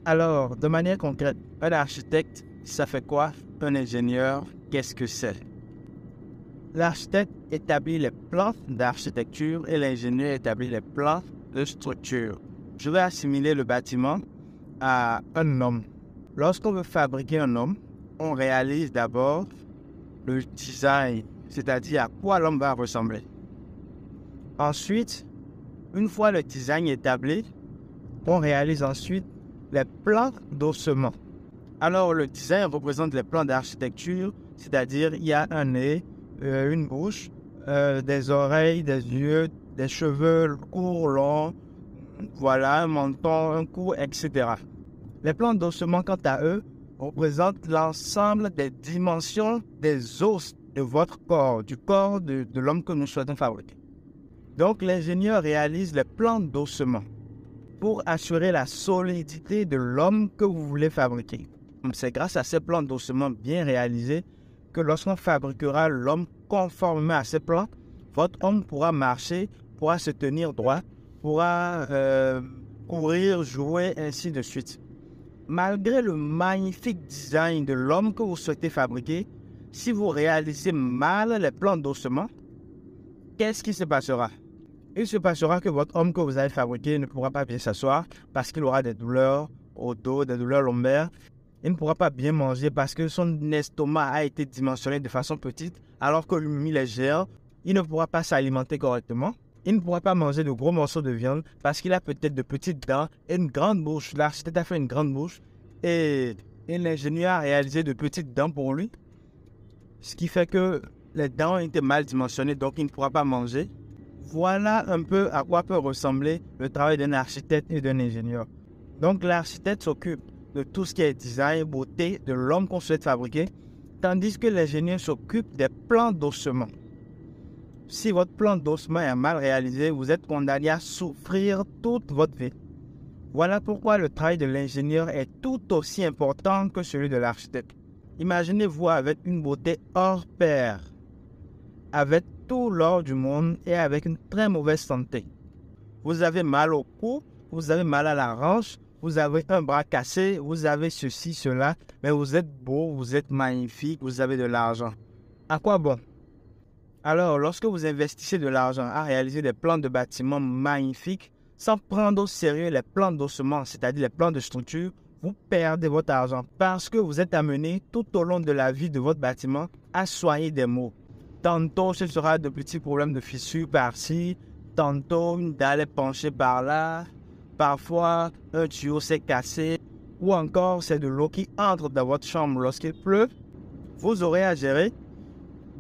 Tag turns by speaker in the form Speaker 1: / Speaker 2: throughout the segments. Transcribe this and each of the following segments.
Speaker 1: Alors, de manière concrète, un architecte, ça fait quoi? Un ingénieur, qu'est-ce que c'est? L'architecte établit les plans d'architecture et l'ingénieur établit les plans de structure. Je vais assimiler le bâtiment à un homme. Lorsqu'on veut fabriquer un homme, on réalise d'abord le design, c'est-à-dire à quoi l'homme va ressembler. Ensuite, une fois le design établi, on réalise ensuite les plans d'ossement. Alors, le design représente les plans d'architecture, c'est-à-dire il y a un nez, une bouche, des oreilles, des yeux, des cheveux courts, longs, voilà, un menton, un cou, etc. Les plans d'ossement, quant à eux, représentent l'ensemble des dimensions des os de votre corps, du corps de l'homme que nous souhaitons fabriquer. Donc, l'ingénieur réalise les plans d'ossement pour assurer la solidité de l'homme que vous voulez fabriquer. C'est grâce à ces plans d'ossement bien réalisés que lorsqu'on fabriquera l'homme conformément à ces plans, votre homme pourra marcher, pourra se tenir droit, pourra courir, jouer, ainsi de suite. Malgré le magnifique design de l'homme que vous souhaitez fabriquer, si vous réalisez mal les plans d'ossement, qu'est-ce qui se passera? Il se passera que votre homme que vous avez fabriqué ne pourra pas bien s'asseoir parce qu'il aura des douleurs au dos, des douleurs lombaires. Il ne pourra pas bien manger parce que son estomac a été dimensionné de façon petite alors que lui il est géant. Il ne pourra pas s'alimenter correctement. Il ne pourra pas manger de gros morceaux de viande parce qu'il a peut-être de petites dents et une grande bouche. L'architecte a fait une grande bouche et l'ingénieur a réalisé de petites dents pour lui. Ce qui fait que les dents ont été mal dimensionnées, donc il ne pourra pas manger. Voilà un peu à quoi peut ressembler le travail d'un architecte et d'un ingénieur. Donc l'architecte s'occupe de tout ce qui est design, beauté de l'homme qu'on souhaite fabriquer, tandis que l'ingénieur s'occupe des plans d'ossement. Si votre plan d'ossement est mal réalisé, vous êtes condamné à souffrir toute votre vie. Voilà pourquoi le travail de l'ingénieur est tout aussi important que celui de l'architecte. Imaginez-vous avec une beauté hors pair, avec tout l'or du monde et avec une très mauvaise santé. Vous avez mal au cou, vous avez mal à la hanche, vous avez un bras cassé, vous avez ceci, cela, mais vous êtes beau, vous êtes magnifique, vous avez de l'argent. À quoi bon? Alors, lorsque vous investissez de l'argent à réaliser des plans de bâtiments magnifiques, sans prendre au sérieux les plans d'ossement, c'est-à-dire les plans de structure, vous perdez votre argent parce que vous êtes amené tout au long de la vie de votre bâtiment à soigner des maux. Tantôt, ce sera de petits problèmes de fissures par-ci, tantôt une dalle est penchée par-là, parfois un tuyau s'est cassé, ou encore c'est de l'eau qui entre dans votre chambre lorsqu'il pleut. Vous aurez à gérer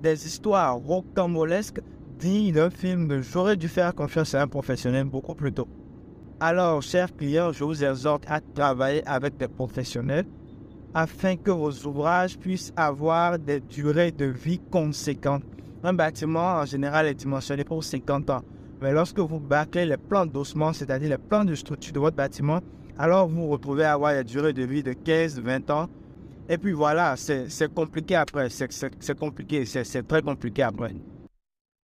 Speaker 1: des histoires rocambolesques dignes d'un film de j'aurais dû faire confiance à un professionnel beaucoup plus tôt. Alors, chers clients, je vous exhorte à travailler avec des professionnels afin que vos ouvrages puissent avoir des durées de vie conséquentes. Un bâtiment, en général, est dimensionné pour 50 ans. Mais lorsque vous bâclez les plans d'ossement, c'est-à-dire les plans de structure de votre bâtiment, alors vous vous retrouvez à avoir des durées de vie de 15-20 ans. Et puis voilà, c'est compliqué après, c'est compliqué, c'est très compliqué après.